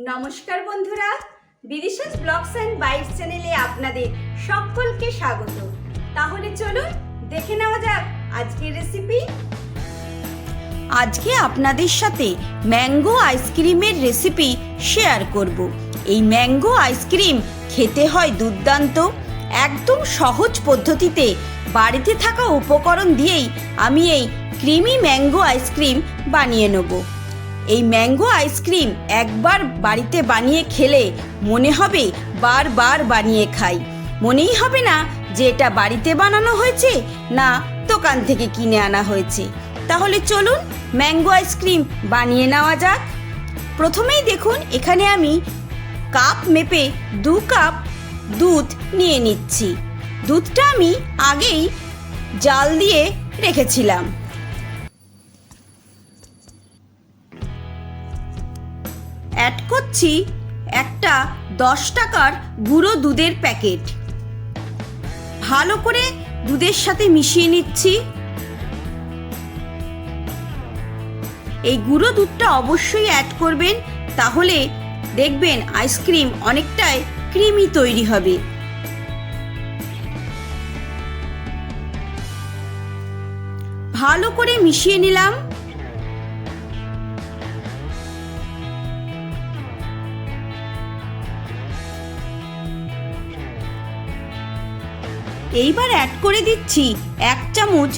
নমস্কার বন্ধুরা, বিদিশাস blogs and bytes চ্যানেলে আপনাদের সকলকে স্বাগত। তাহলে চলুন দেখে নেওয়া যাক আজকের রেসিপি। আজকে আপনাদের সাথে ম্যাঙ্গো আইসক্রিমের রেসিপি শেয়ার করব। এই ম্যাঙ্গো আইসক্রিম খেতে হয় দুর্দান্ত। একদম সহজ পদ্ধতিতে বাড়িতে থাকা উপকরণ দিয়েই আমি এই ক্রিমি ম্যাঙ্গো আইসক্রিম বানিয়ে নেব। এই ম্যাঙ্গো আইসক্রিম একবার বাড়িতে বানিয়ে খেলে মনে হবে বারবার বানিয়ে খাই। মনেই হবে না যে এটা বাড়িতে বানানো হয়েছে না দোকান থেকে কিনে আনা হয়েছে। তাহলে চলুন ম্যাঙ্গো আইসক্রিম বানিয়ে নেওয়া যাক। প্রথমেই দেখুন এখানে আমি কাপ মেপে 2 কাপ দুধ নিয়ে নিচ্ছি। দুধটা আমি আগেই জাল দিয়ে রেখেছিলাম। অ্যাড করছি একটা 10 টাকার গুঁড়ো দুধের প্যাকেট। ভালো করে দুধের সাথে মিশিয়ে নিচ্ছি। এই গুঁড়ো দুধটা অবশ্যই অ্যাড করবেন, তাহলে দেখবেন আইসক্রিম অনেকটাই ক্রিমি তৈরি হবে। ভালো করে মিশিয়ে নিলাম। এইবার অ্যাড করে দিচ্ছি 1 চামচ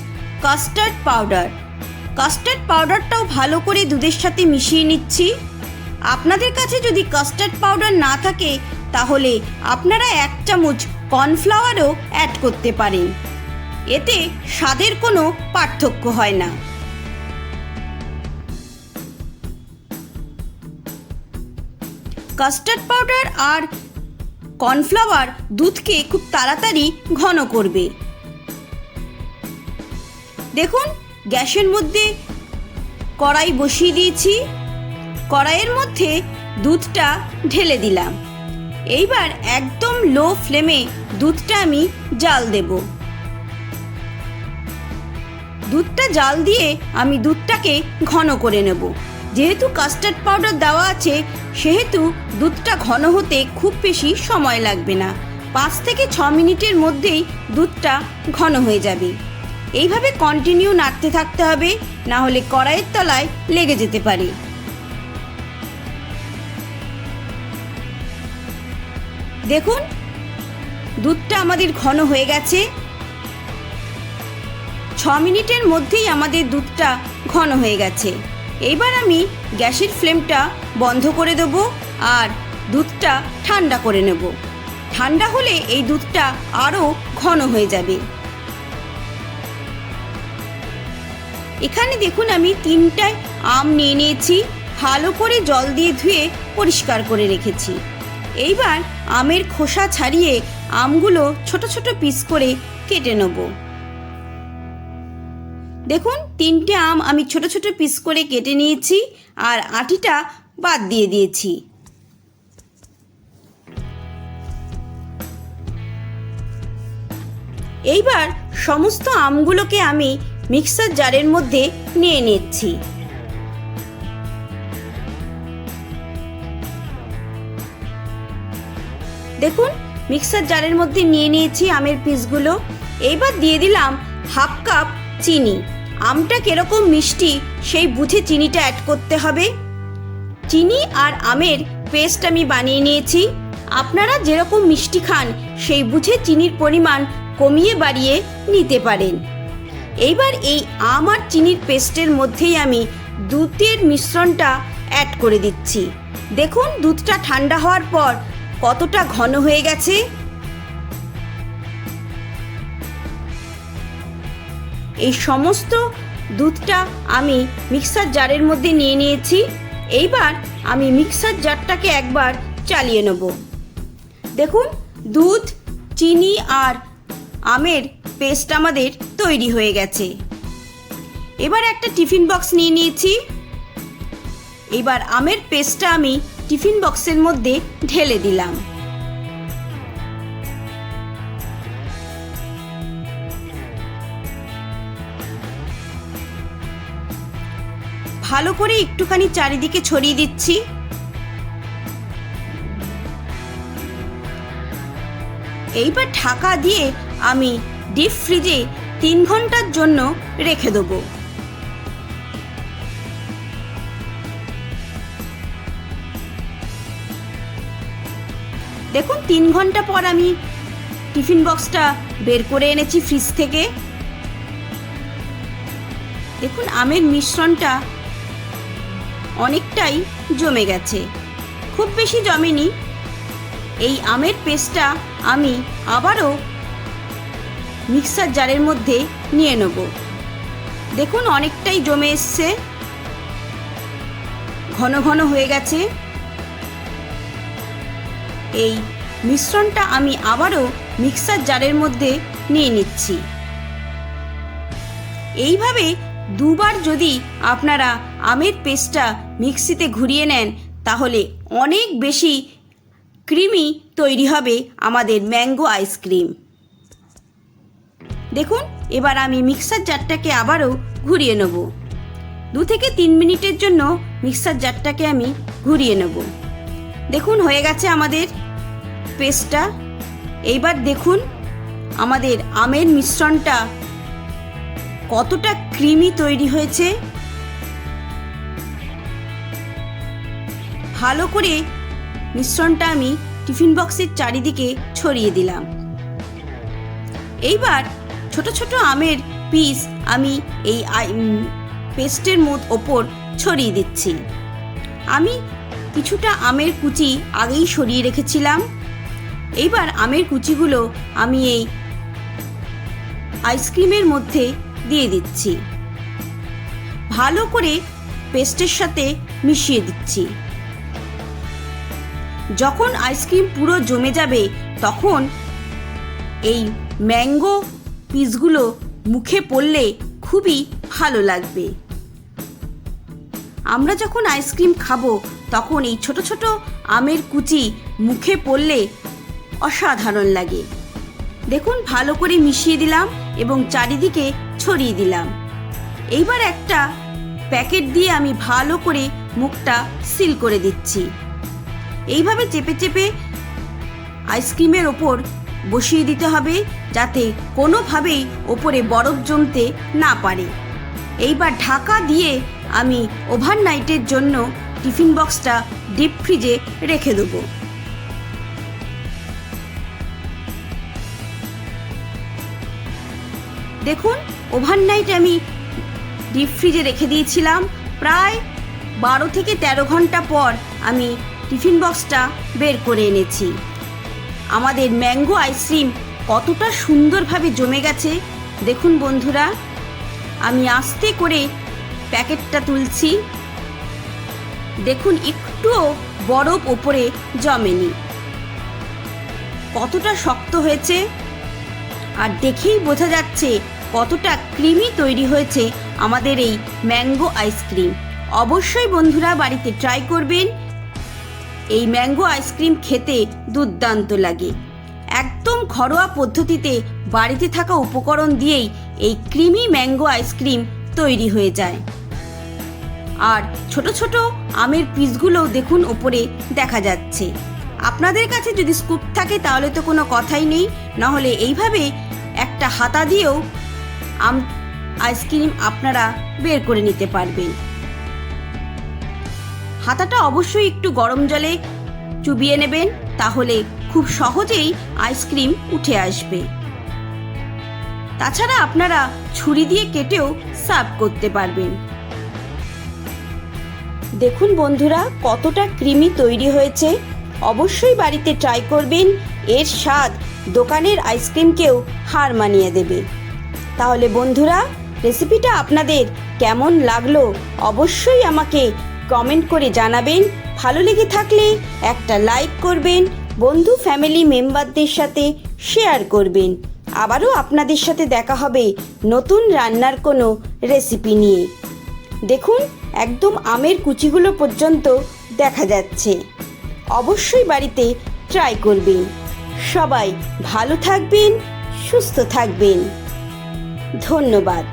কাস্টার্ড পাউডার। কাস্টার্ড পাউডারটাও ভালো করে দুধের সাথে মিশিয়ে নিচ্ছি। আপনাদের কাছে যদি কাস্টার্ড পাউডার না থাকে তাহলে আপনারা 1 চামচ কর্নফ্লাওয়ারও অ্যাড করতে পারেন। এতে স্বাদের কোনো পার্থক্য হয় না। কাস্টার্ড পাউডার আর কর্নফ্লাওয়ার দুধকে খুব তাড়াতাড়ি ঘন করবে। দেখুন গ্যাসের মধ্যে কড়াই বসিয়ে দিয়েছি। কড়াইয়ের মধ্যে দুধটা ঢেলে দিলাম। এইবার একদম লো ফ্লেমে দুধটা আমি জাল দেব। দুধটা জাল দিয়ে আমি দুধটাকে ঘন করে নেব। যেহেতু কাস্টার্ড পাউডার দেওয়া আছে সেহেতু দুধটা ঘন হতে খুব বেশি সময় লাগবে না। 5 থেকে 6 মিনিটের মধ্যেই দুধটা ঘন হয়ে যাবে। এইভাবে কন্টিনিউ নাড়তে থাকতে হবে, না হলে কড়াইয়ের তলায় লেগে যেতে পারে। দেখুন দুধটা আমাদের ঘন হয়ে গেছে। 6 মিনিটের মধ্যেই আমাদের দুধটা ঘন হয়ে গেছে। এইবার আমি গ্যাসের ফ্লেমটা বন্ধ করে দেব আর দুধটা ঠান্ডা করে নেব। ঠান্ডা হলে এই দুধটা আরও ঘন হয়ে যাবে। এখানে দেখুন আমি 3টে আম নিয়ে নিয়েছি। ভালো করে জল দিয়ে ধুয়ে পরিষ্কার করে রেখেছি। এইবার আমের খোসা ছাড়িয়ে আমগুলো ছোট ছোট পিস করে কেটে নেব। দেখুন 3টে আম আমি ছোট ছোট পিস করে কেটে নিয়েছি আর আটিটা বাদ দিয়ে দিয়েছি। এইবার সমস্ত আমগুলোকে আমি মিক্সার জারের মধ্যে নিয়ে নিচ্ছি। দেখুন মিক্সার জারের মধ্যে নিয়ে নিয়েছি আমের পিসগুলো। এইবার দিয়ে দিলাম 1/2 কাপ চিনি। আমটা কিরকম মিষ্টি সেই বুঝে চিনিটা অ্যাড করতে হবে। চিনি আর আমের পেস্ট আমি বানিয়ে নিয়েছি। আপনারা যেরকম মিষ্টি খান সেই বুঝে চিনির পরিমাণ কমিয়ে বাড়িয়ে নিতে পারেন। এইবার এই আম আর চিনির পেস্টের মধ্যেই আমি দুধের মিশ্রণটা অ্যাড করে দিচ্ছি। দেখুন দুধটা ঠান্ডা হওয়ার পর কতটা ঘন হয়ে গেছে। এই সমস্ত দুধটা আমি মিক্সার জারের মধ্যে নিয়ে নিয়েছি। এইবার আমি মিক্সার জারটাকে একবার চালিয়ে নেব। দেখুন দুধ, চিনি আর আমের পেস্ট আমাদের তৈরি হয়ে গেছে। এবার একটা টিফিন বক্স নিয়ে নিয়েছি। এবার আমের পেস্টটা আমি টিফিন বক্সের মধ্যে ঢেলে দিলাম। ভালো করে একটুখানি চারিদিকে ছড়িয়ে দিচ্ছি। এইবার ঢাকা দিয়ে আমি ডিপ ফ্রিজে 3 ঘন্টার জন্য রেখে দেবো। দেখুন 3 ঘন্টা পর আমি টিফিন বক্সটা বের করে এনেছি ফ্রিজ থেকে। দেখুন আমের মিশ্রণটা অনেকটাই জমে গেছে, খুব বেশি জমেনি। এই আমের পেস্টটা আমি আবারও মিক্সার জারের মধ্যে নিয়ে নেব। দেখুন অনেকটাই জমে এসছে, ঘন ঘন হয়ে গেছে। এই মিশ্রণটা আমি আবারও মিক্সার জারের মধ্যে নিয়ে নিচ্ছি। এইভাবে দুবার যদি আপনারা আমের পেস্টটা মিক্সিতে ঘুরিয়ে নেন তাহলে অনেক বেশি ক্রিমি তৈরি হবে আমাদের ম্যাঙ্গো আইসক্রিম। দেখুন এবার আমি মিক্সার জারটাকে আবারও ঘুরিয়ে নেব। 2 থেকে 3 মিনিটের জন্য মিক্সার জারটাকে আমি ঘুরিয়ে নেব। দেখুন হয়ে গেছে আমাদের পেস্টটা। এইবার দেখুন আমাদের আমের মিশ্রণটা কতটা ক্রিমি তৈরি হয়েছে। ভালো করে মিশ্রণটা আমি টিফিন বক্সের চারিদিকে ছড়িয়ে দিলাম। এইবার ছোট ছোট আমের পিস আমি এই পেস্টের ওপর ছড়িয়ে দিচ্ছি। আমি কিছুটা আমের কুচি আগেই সরিয়ে রেখেছিলাম। এইবার আমের কুচিগুলো আমি এই আইসক্রিমের মধ্যে দিয়ে দিচ্ছি। ভালো করে পেস্টের সাথে মিশিয়ে দিচ্ছি। যখন আইসক্রিম পুরো জমে যাবে তখন এই ম্যাঙ্গো পিসগুলো মুখে পড়লে খুবই ভালো লাগবে। আমরা যখন আইসক্রিম খাবো তখন এই ছোট ছোট আমের কুচি মুখে পড়লে অসাধারণ লাগে। দেখুন ভালো করে মিশিয়ে দিলাম এবং চারিদিকে ছড়িয়ে দিলাম। এইবার একটা প্যাকেট দিয়ে আমি ভালো করে মুখটা সিল করে দিচ্ছি। এইভাবে চেপে চেপে আইসক্রিমের ওপর বসিয়ে দিতে হবে যাতে কোনোভাবেই ওপরে বরফ জমতে না পারে। এইবার ঢাকা দিয়ে আমি ওভারনাইটের জন্য টিফিন বক্সটা ডিপ ফ্রিজে রেখে দেবো। দেখুন ওভারনাইট আমি ডিপ ফ্রিজে রেখে দিয়েছিলাম। প্রায় 12 থেকে 13 ঘন্টা পর আমি টিফিন বক্সটা বের করে এনেছি। আমাদের ম্যাঙ্গো আইসক্রিম কতটা সুন্দরভাবে জমে গেছে দেখুন বন্ধুরা। আমি আস্তে করে প্যাকেটটা তুলছি। দেখুন একটুও বরফ ওপরে জমেনি, কতটা শক্ত হয়েছে আর দেখেই বোঝা যাচ্ছে কতটা ক্রিমি তৈরি হয়েছে আমাদের এই ম্যাঙ্গো আইসক্রিম। অবশ্যই বন্ধুরা বাড়িতে ট্রাই করবেন। এই ম্যাঙ্গো আইসক্রিম খেতে দুর্দান্ত লাগে। একদম ঘরোয়া পদ্ধতিতে বাড়িতে থাকা উপকরণ দিয়েই এই ক্রিমি ম্যাঙ্গো আইসক্রিম তৈরি হয়ে যায়। আর ছোট ছোট আমের পিসগুলোও দেখুন ওপরে দেখা যাচ্ছে। আপনাদের কাছে যদি স্কুপ থাকে তাহলে তো কোনো কথাই নেই, নাহলে এইভাবে একটা হাতা দিয়েও আইসক্রিম আপনারা বের করে নিতে পারবেন। হাতাটা অবশ্যই একটু গরম জলে চুবিয়ে নেবেন, তাহলে খুব সহজেই আইসক্রিম উঠে আসবে। তাছাড়া আপনারা ছুরি দিয়ে কেটেও সার্ভ করতে পারবেন। দেখুন বন্ধুরা কতটা ক্রিমি তৈরি হয়েছে। অবশ্যই বাড়িতে ট্রাই করবেন। এর স্বাদ দোকানের আইসক্রিমকেও হার মানিয়ে দেবে। তাহলে বন্ধুরা রেসিপিটা আপনাদের কেমন লাগলো অবশ্যই আমাকে কমেন্ট করে জানাবেন। ভালো লেগে থাকলে একটা লাইক করবেন, বন্ধু ফ্যামিলি মেম্বারদের সাথে শেয়ার করবেন। আবারও আপনাদের সাথে দেখা হবে নতুন রান্নার কোনো রেসিপি নিয়ে। দেখুন একদম আমের কুচিগুলো পর্যন্ত দেখা যাচ্ছে। অবশ্যই বাড়িতে ট্রাই করবেন। সবাই ভালো থাকবেন, সুস্থ থাকবেন। ধন্যবাদ।